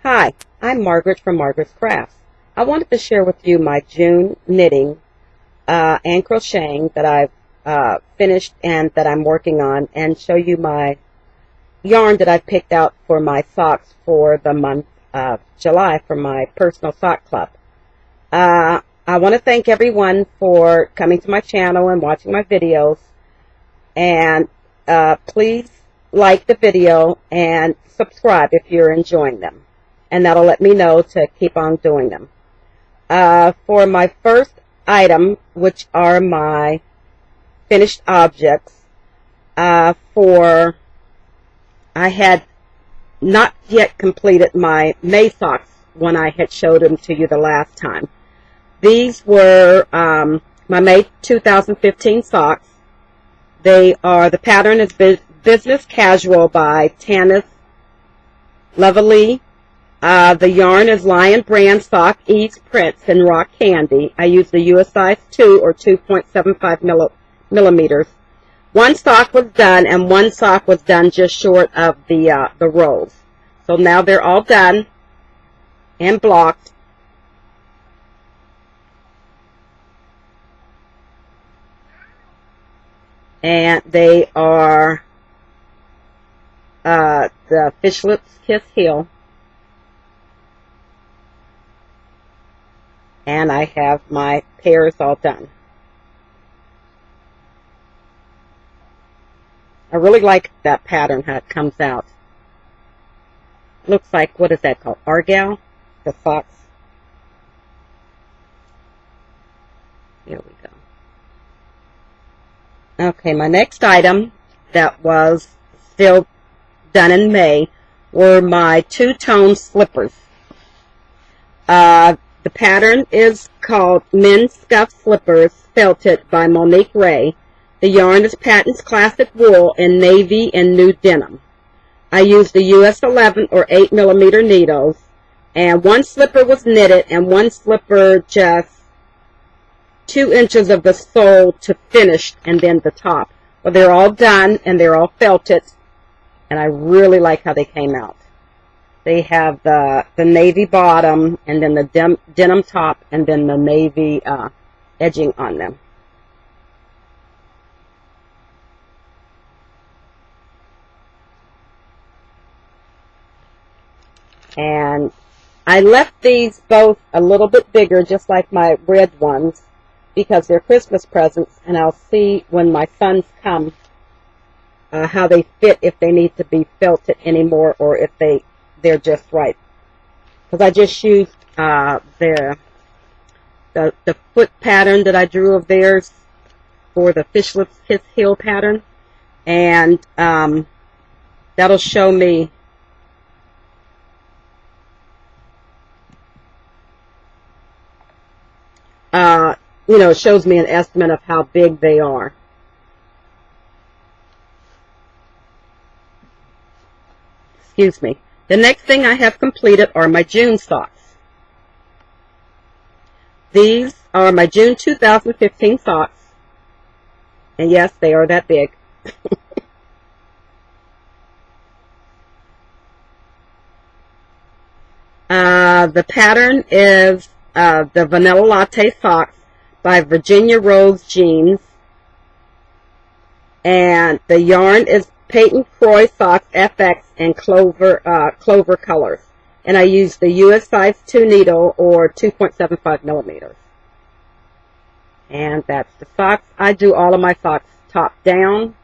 Hi, I'm Margaret from Margaret's Crafts. I wanted to share with you my June knitting and crocheting that I've finished and that I'm working on, and show you my yarn that I picked out for my socks for the month of July for my personal sock club. I want to thank everyone for coming to my channel and watching my videos, and please like the video and subscribe if you're enjoying them, and that'll let me know to keep on doing them. For my first item, which are my finished objects, I had not yet completed my May socks when I had showed them to you the last time. These were my May 2015 socks. The pattern is Business Casual by Tanis Leveille. The yarn is Lion Brand Sock Ease Prints in Rock Candy. I used the US size 2 or 2.75 millimeters. One sock was done, and one sock was done just short of the rolls. So now they're all done and blocked. And they are the Fish Lips Kiss Heel. And I have my pairs all done. I really like that pattern, how it comes out. Looks like, what is that called? Argyle? The socks. Here we go. Okay, my next item that was still done in May were my two-tone slippers. The pattern is called Men's Scuff Slippers, Felted by Monique Ray. The yarn is Patton's Classic Wool in navy and nude denim. I used the US 11 or 8 millimeter needles, and one slipper was knitted and one slipper just 2 inches of the sole to finish, and then the top. Well, they're all done and they're all felted, and I really like how they came out. They have the navy bottom, and then the denim top, and then the navy edging on them. And I left these both a little bit bigger, just like my red ones, because they're Christmas presents, and I'll see when my sons come how they fit, if they need to be felted anymore, or if they're just right. Because I just used the foot pattern that I drew of theirs for the Fish Lips Kiss Heel pattern, and that'll show me it shows me an estimate of how big they are. Excuse me. The next thing I have completed are my June socks. These are my June 2015 socks. And yes, they are that big. The pattern is the Vanilla Latte Socks by Virginia Rose Jeans. And the yarn is Peyton Croy Socks FX in clover colors. And I used the US size 2 needle or 2.75 millimeters. And that's the socks. I do all of my socks top down.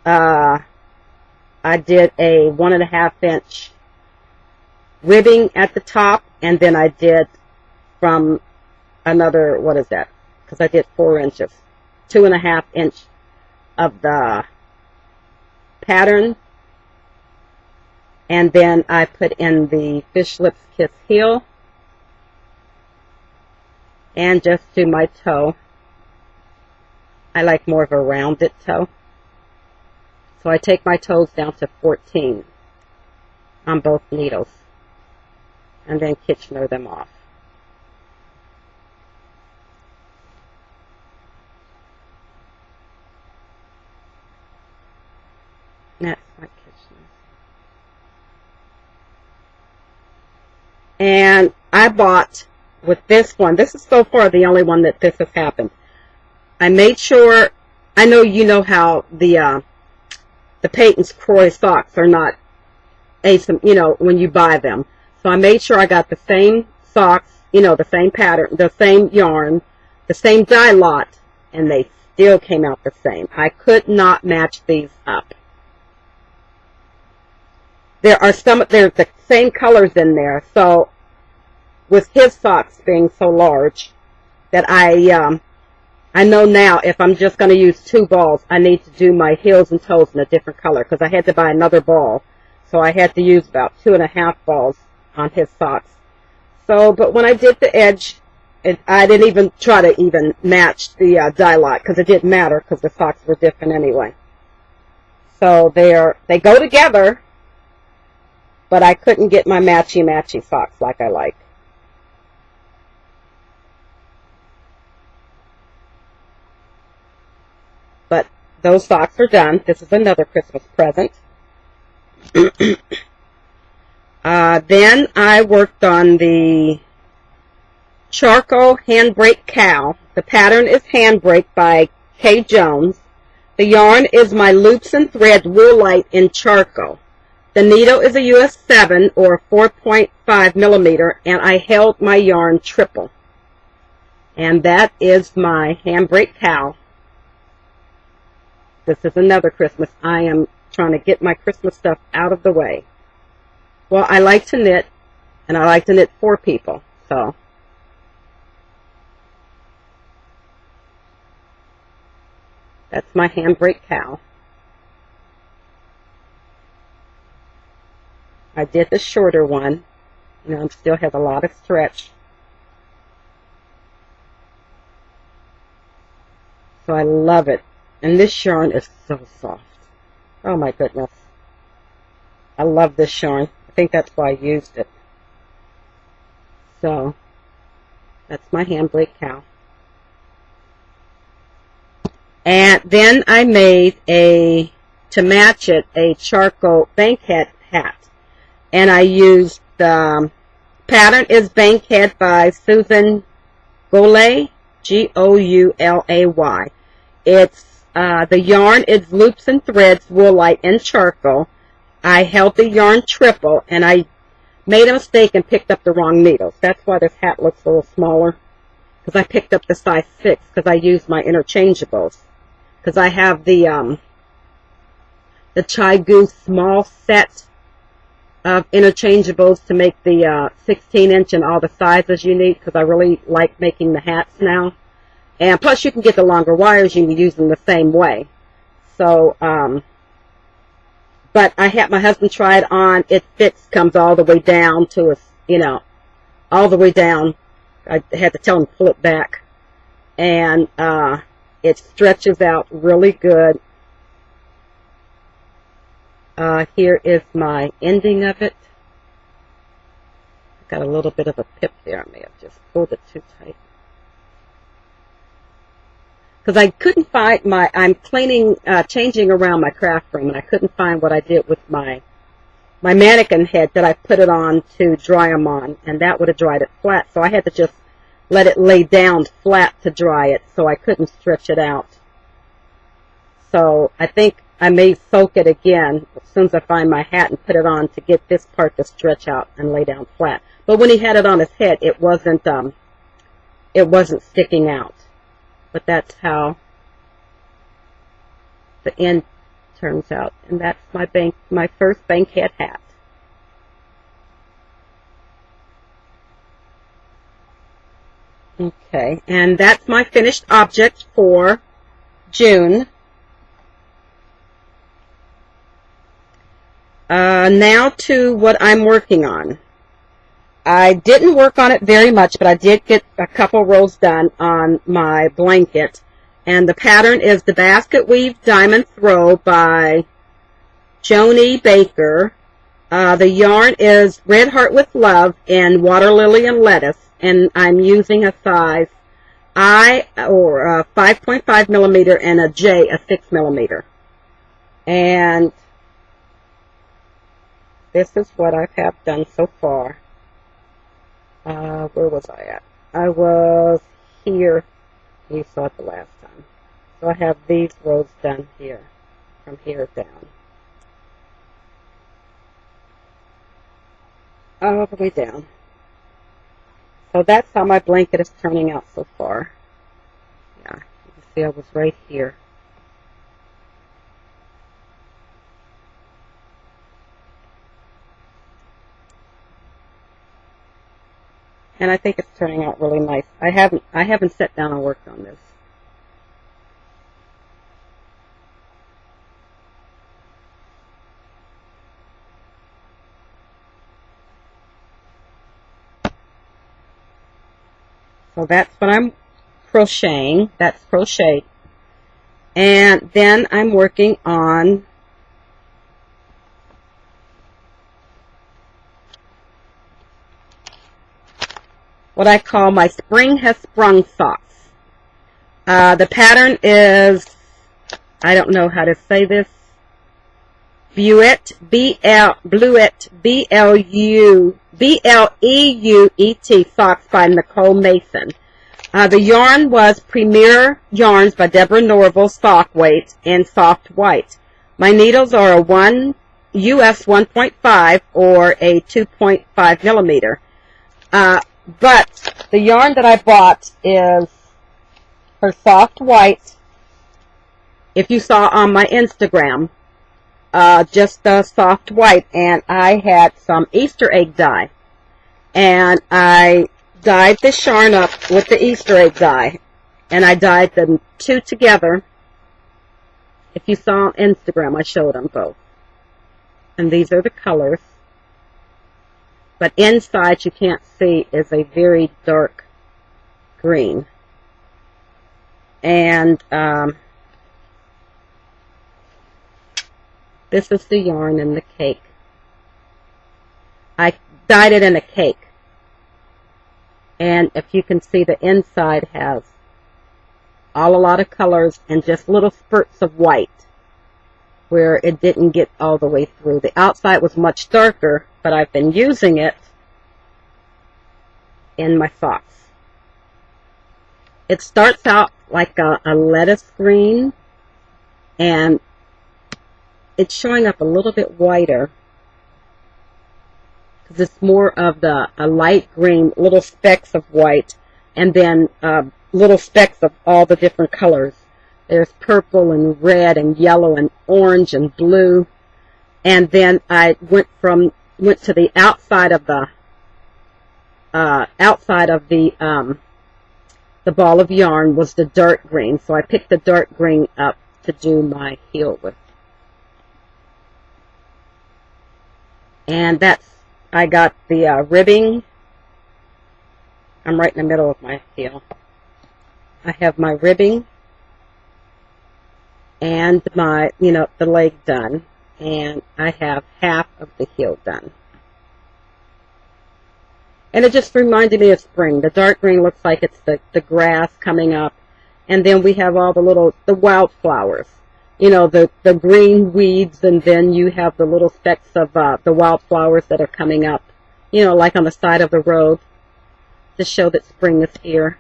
I did a 1.5 inch ribbing at the top, and then I did from another, what is that? Because I did 4 inches, 2.5 inch of the pattern, and then I put in the Fish Lips Kiss Heel, and just do my toe. I like more of a rounded toe, so I take my toes down to 14 on both needles, and then Kitchener them off. That's my Kitchener. And I bought with this one, this is so far the only one that this has happened. I made sure, I know you know how the Peyton's Croy socks are not you know, when you buy them. So I made sure I got the same socks, you know, the same pattern, the same yarn, the same dye lot, and they still came out the same. I could not match these up. There's the same colors in there, so with his socks being so large that I know now if I'm just going to use 2 balls, I need to do my heels and toes in a different color because I had to buy another ball. So I had to use about 2.5 balls on his socks. So, but when I did the edge, I didn't even try to even match the dye lot because it didn't matter because the socks were different anyway. So they go together, but I couldn't get my matchy-matchy socks like I like. But those socks are done. This is another Christmas present. Then I worked on the charcoal handbrake cow. The pattern is Handbrake by Kay Jones. The yarn is my Loops and Threads Woolite in charcoal. The needle is a US 7 or 4.5 millimeter, and I held my yarn triple. And that is my Handbrake cow. This is another Christmas. I am trying to get my Christmas stuff out of the way. Well, I like to knit, and I like to knit for people, so. That's my Handbrake cow. I did the shorter one. You know, it still has a lot of stretch. So I love it. And this yarn is so soft. Oh my goodness. I love this yarn. I think that's why I used it. So, that's my Handbrake cow. And then I made to match it, a charcoal bankhead hat. And I used the pattern is Bankhead by Susan Goulay, Goulay. It's the yarn is Loops and Threads Woolite in charcoal. I held the yarn triple, and I made a mistake and picked up the wrong needles. That's why this hat looks a little smaller, because I picked up the size 6 because I used my interchangeables. Because I have the Chai Goo small set of interchangeables to make the 16-inch and all the sizes you need, because I really like making the hats now. And plus you can get the longer wires, you can use them the same way. So, but I had my husband try it on. It fits, comes all the way down to, you know, all the way down. I had to tell him to pull it back. And it stretches out really good. Here is my ending of it. Got a little bit of a pip there. I may have just pulled it too tight. Because I couldn't find I'm cleaning, changing around my craft room, and I couldn't find what I did with my mannequin head that I put it on to dry them on, and that would have dried it flat. So I had to just let it lay down flat to dry it, so I couldn't stretch it out. So I think I may soak it again as soon as I find my hat and put it on to get this part to stretch out and lay down flat. But when he had it on his head, it wasn't sticking out. But that's how the end turns out. And that's my first bankhead hat. Okay, and that's my finished object for June. Now to what I'm working on. I didn't work on it very much, but I did get a couple rows done on my blanket. And the pattern is the Basket Weave Diamond Throw by Joni Baker. The yarn is Red Heart with Love in Water Lily and Lettuce. And I'm using a size I, or 5.5 millimeter, and a J, a 6 millimeter. And this is what I have done so far. Where was I at? I was here. You saw it the last time. So I have these rows done here, from here down. All the way down. So that's how my blanket is turning out so far. Yeah, you can see I was right here. And I think it's turning out really nice. I haven't sat down and worked on this. So that's what I'm crocheting. That's crochet. And then I'm working on what I call my Spring Has Sprung socks. The pattern is, I don't know how to say this, Bluet, B-L-E-U-E-T socks by Nicole Mason. The yarn was Premier Yarns by Deborah Norville sock weight in soft white. My needles are a US 1.5 or a 2.5 millimeter. But the yarn that I bought is her soft white. If you saw on my Instagram, just the soft white, and I had some Easter egg dye, and I dyed this yarn up with the Easter egg dye, and I dyed them two together. If you saw on Instagram, I showed them both, and these are the colors, but inside you can't see is a very dark green, and this is the yarn in the cake. I dyed it in a cake. And if you can see, the inside has a lot of colors and just little spurts of white where it didn't get all the way through. The outside was much darker, but I've been using it in my socks. It starts out like a lettuce green, and it's showing up a little bit whiter because it's more of a light green, little specks of white, and then little specks of all the different colors. There's purple and red and yellow and orange and blue, and then I went to the outside of the ball of yarn was the dark green, so I picked the dark green up to do my heel with. And I got the ribbing. I'm right in the middle of my heel. I have my ribbing and my, the leg done. And I have half of the heel done. And it just reminded me of spring. The dark green looks like it's the grass coming up. And then we have all the wildflowers. The green weeds, and then you have the little specks of the wildflowers that are coming up, like on the side of the road to show that spring is here.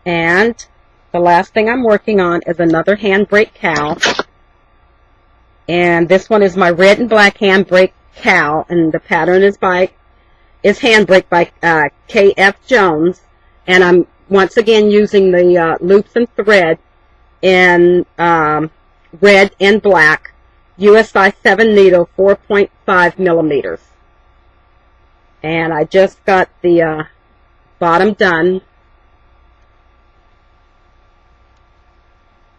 And the last thing I'm working on is another handbrake cowl. And this one is my red and black handbrake cowl, and the pattern is handbrake by K.F. Jones, and I'm once again using the loops and thread in red and black, US size 7 needle, 4.5 millimeters. And I just got the bottom done. Let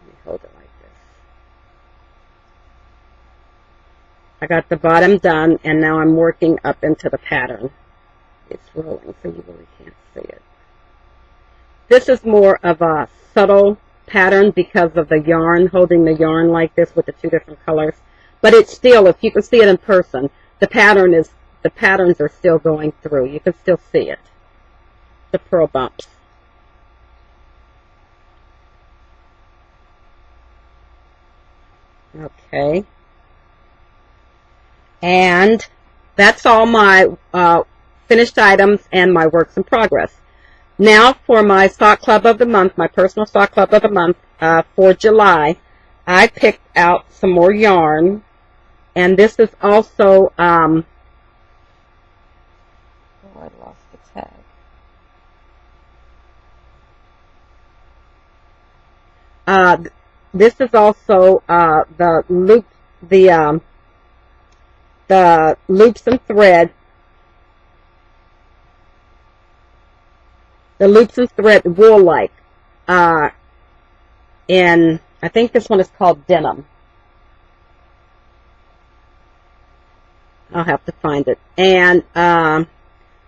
me hold it like this. I got the bottom done, and now I'm working up into the pattern. It's rolling, so you really can't see it. This is more of a subtle pattern because of the yarn, holding the yarn like this with the two different colors. But it's still, if you can see it in person, the patterns are still going through. You can still see it. The purl bumps. Okay. And that's all my finished items and my works in progress. Now for my sock club of the month, my personal sock club of the month for July, I picked out some more yarn. And this is also, oh, I lost the tag. This is also the loops and thread. The loops and thread wool-like. And I think this one is called denim. I'll have to find it. And I'm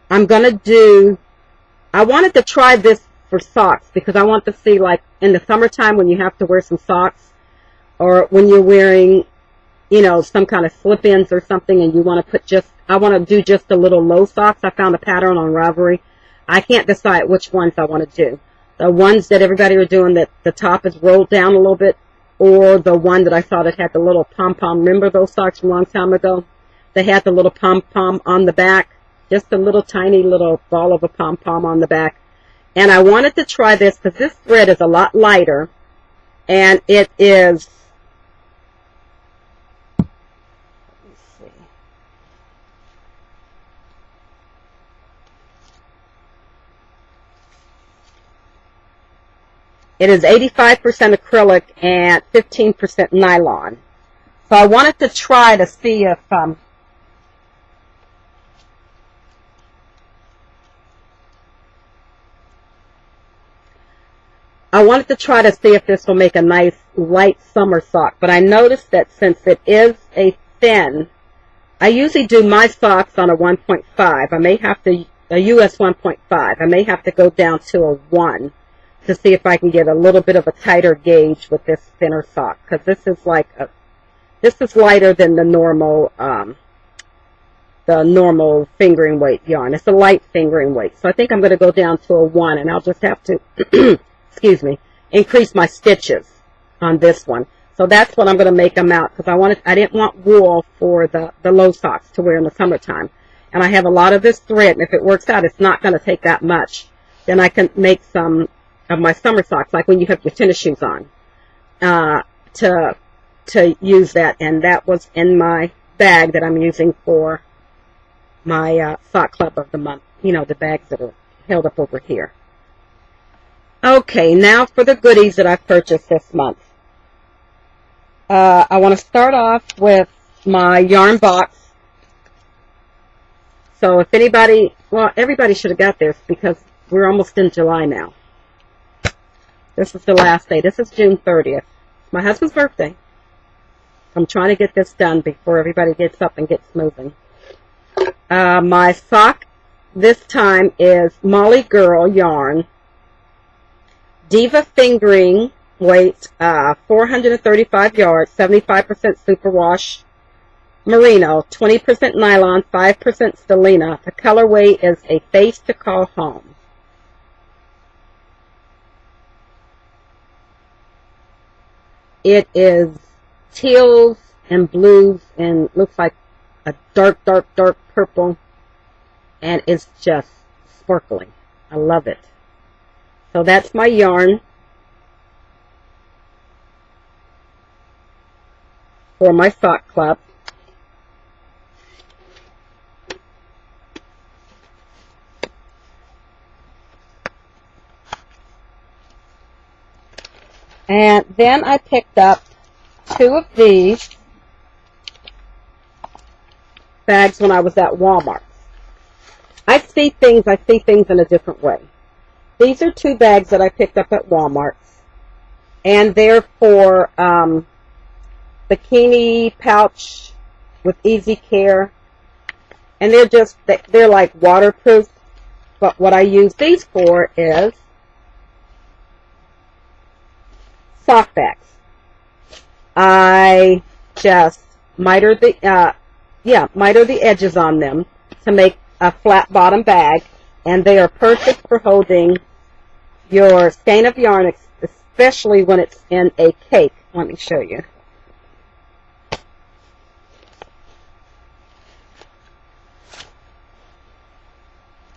going to do, I wanted to try this for socks because I want to see, like, in the summertime when you have to wear some socks, or when you're wearing, you know, some kind of slip-ins or something, and you want to put just, I want to do just a little low socks. I found a pattern on Ravelry. I can't decide which ones I want to do. The ones that everybody are doing that the top is rolled down a little bit, or the one that I saw that had the little pom-pom. Remember those socks from a long time ago? They had the little pom-pom on the back, just a little tiny little ball of a pom-pom on the back. And I wanted to try this because this thread is a lot lighter, and it is, let me see. It is 85% acrylic and 15% nylon. So I wanted to try to see if, this will make a nice light summer sock. But I noticed that since it is a thin, I usually do my socks on a 1.5. I may have to, a US 1.5. I may have to go down to a 1 to see if I can get a little bit of a tighter gauge with this thinner sock. Because this is like a, this is lighter than the normal fingering weight yarn. It's a light fingering weight. So I think I'm going to go down to a 1, and I'll just have to, excuse me, increase my stitches on this one. So that's what I'm going to make them out, because I didn't want wool for the low socks to wear in the summertime. And I have a lot of this thread, and if it works out, it's not going to take that much. Then I can make some of my summer socks, like when you have your tennis shoes on, to use that. And that was in my bag that I'm using for my sock club of the month. You know, the bags that are held up over here. Okay, now for the goodies that I've purchased this month. I want to start off with my yarn box. So if anybody, well, everybody should have got this because we're almost in July now. This is the last day. This is June 30th. It's my husband's birthday. I'm trying to get this done before everybody gets up and gets moving. My sock this time is Molly Girl yarn. Diva fingering weight, 435 yards, 75% superwash merino, 20% nylon, 5% stellina. The colorway is a face to call home. It is teals and blues and looks like a dark, dark, dark purple, and it's just sparkling. I love it. So that's my yarn for my sock club. And then I picked up 2 of these bags when I was at Walmart. I see things in a different way. These are 2 bags that I picked up at Walmart, and they're for bikini pouch with easy care, and they're like waterproof. But what I use these for is sock bags. I just miter the edges on them to make a flat bottom bag, and they are perfect for holding your skein of yarn, especially when it's in a cake. Let me show you.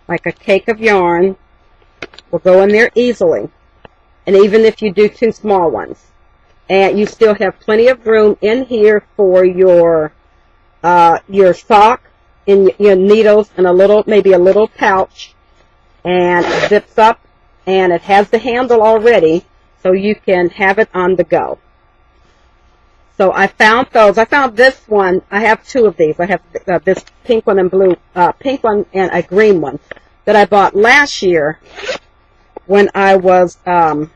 like a cake of yarn, will go in there easily. And even if you do 2 small ones. And you still have plenty of room in here for your sock, and your needles, and maybe a little pouch. And it zips up, and it has the handle already, so you can have it on the go. So I found those. I found this one. I have 2 of these. I have this pink one and pink one and a green one that I bought last year when I was after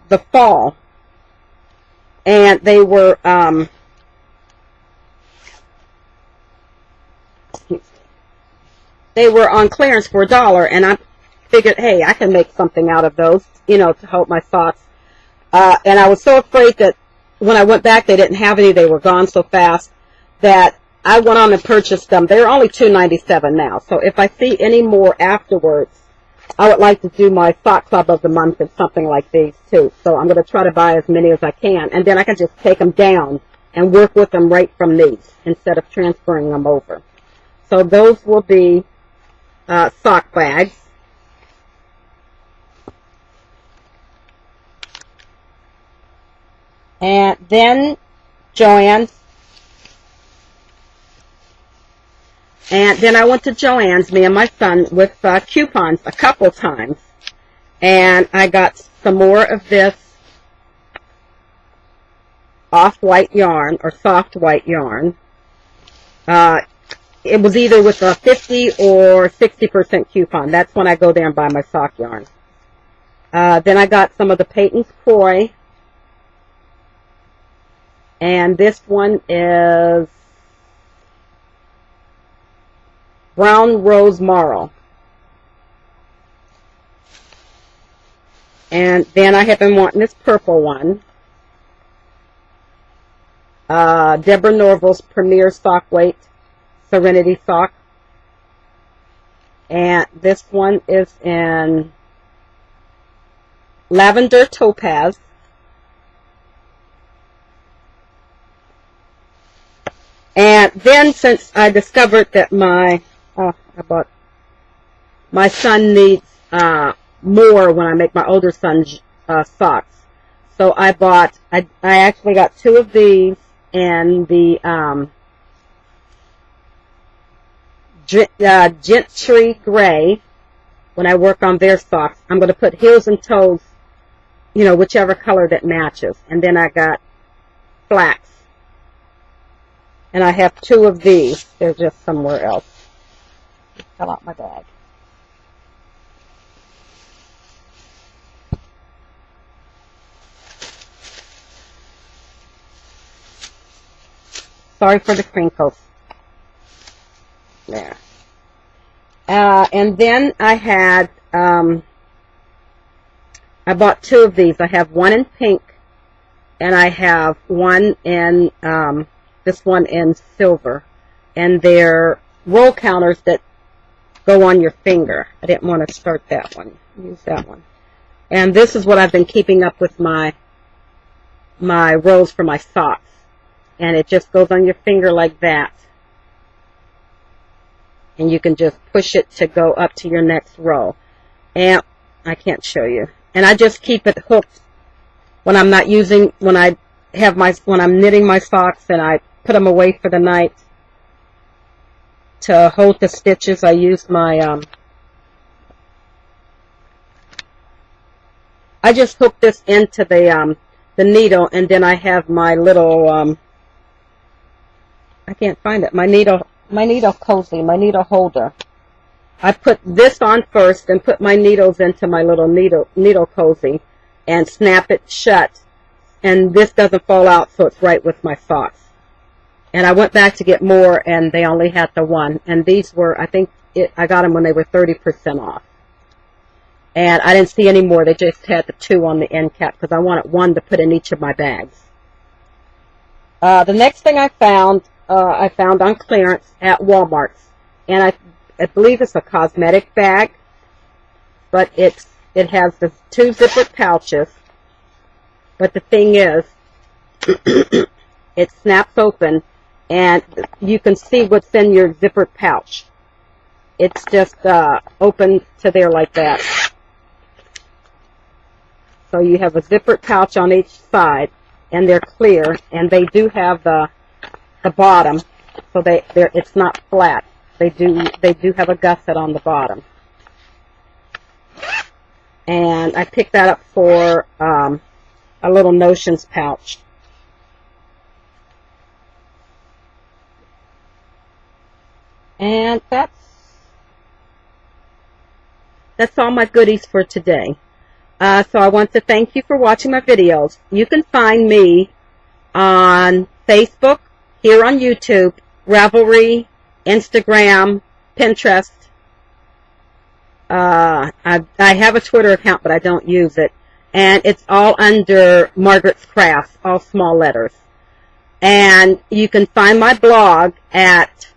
the fall, and they were on clearance for $1, and I figured, hey, I can make something out of those, to help my socks. And I was so afraid that when I went back, they didn't have any. They were gone so fast that I went on and purchased them. They're only $2.97 now. So if I see any more afterwards, I would like to do my sock club of the month and something like these too. So I'm going to try to buy as many as I can, and then I can just take them down and work with them right from these instead of transferring them over. So those will be sock bags. And then Joann's. And then I went to Joann's, me and my son, with coupons a couple times. And I got some more of this off-white yarn, or soft white yarn. It was either with a 50 or 60% coupon. That's when I go there and buy my sock yarn. Then I got some of the Peyton's Croy. And this one is Brown Rose Marl. And then I have been wanting this purple one. Deborah Norville's Premier Sock Weight Serenity Sock. And this one is in Lavender Topaz. And then, since I discovered that my son needs more when I make my older son's socks, so I actually got 2 of these in the Gentry Gray. When I work on their socks, I'm going to put heels and toes, whichever color that matches. And then I got flax. And I have 2 of these. They're just somewhere else. Just fell out my bag. Sorry for the crinkles. There. And then I had, I bought 2 of these. I have one in pink, and I have one in, this one in silver, and they're roll counters that go on your finger. I didn't want to start that one. Use that one. And this is what I've been keeping up with my rolls for my socks. And it just goes on your finger like that. And you can just push it to go up to your next row. And I can't show you. And I just keep it hooked when I'm not using, when I'm knitting my socks, and I put them away for the night to hold the stitches. I use my, I just hook this into the needle, and then I have my little, I can't find it, my needle cozy, my needle holder. I put this on first and put my needles into my little needle cozy and snap it shut, and this doesn't fall out, so it's right with my socks. And I went back to get more, and they only had the one. And these were, I think, I got them when they were 30% off. And I didn't see any more. They just had the 2 on the end cap, because I wanted 1 to put in each of my bags. The next thing I found on clearance at Walmart's. And I believe it's a cosmetic bag. But it has the 2 zippered pouches. But the thing is, it snaps open, and you can see what's in your zippered pouch. It's just open to there like that. So you have a zippered pouch on each side, and they're clear, and they do have the bottom, so it's not flat. They do have a gusset on the bottom. And I picked that up for a little notions pouch. And that's all my goodies for today. So I want to thank you for watching my videos. You can find me on Facebook, here on YouTube, Ravelry, Instagram, Pinterest. I have a Twitter account, but I don't use it. And it's all under Margaret's Crafts, all small letters. And you can find my blog at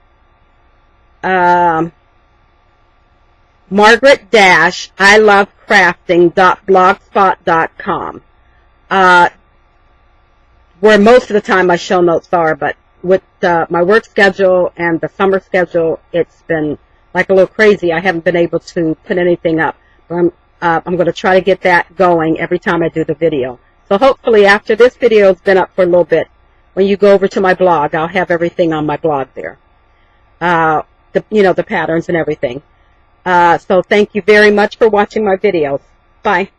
margaret-ilovecrafting.blogspot.com, where most of the time my show notes are, but with my work schedule and the summer schedule, it's been like a little crazy. I haven't been able to put anything up, but I'm going to try to get that going every time I do the video. So hopefully after this video has been up for a little bit, when you go over to my blog, I'll have everything on my blog there. The patterns and everything. So thank you very much for watching my videos. Bye.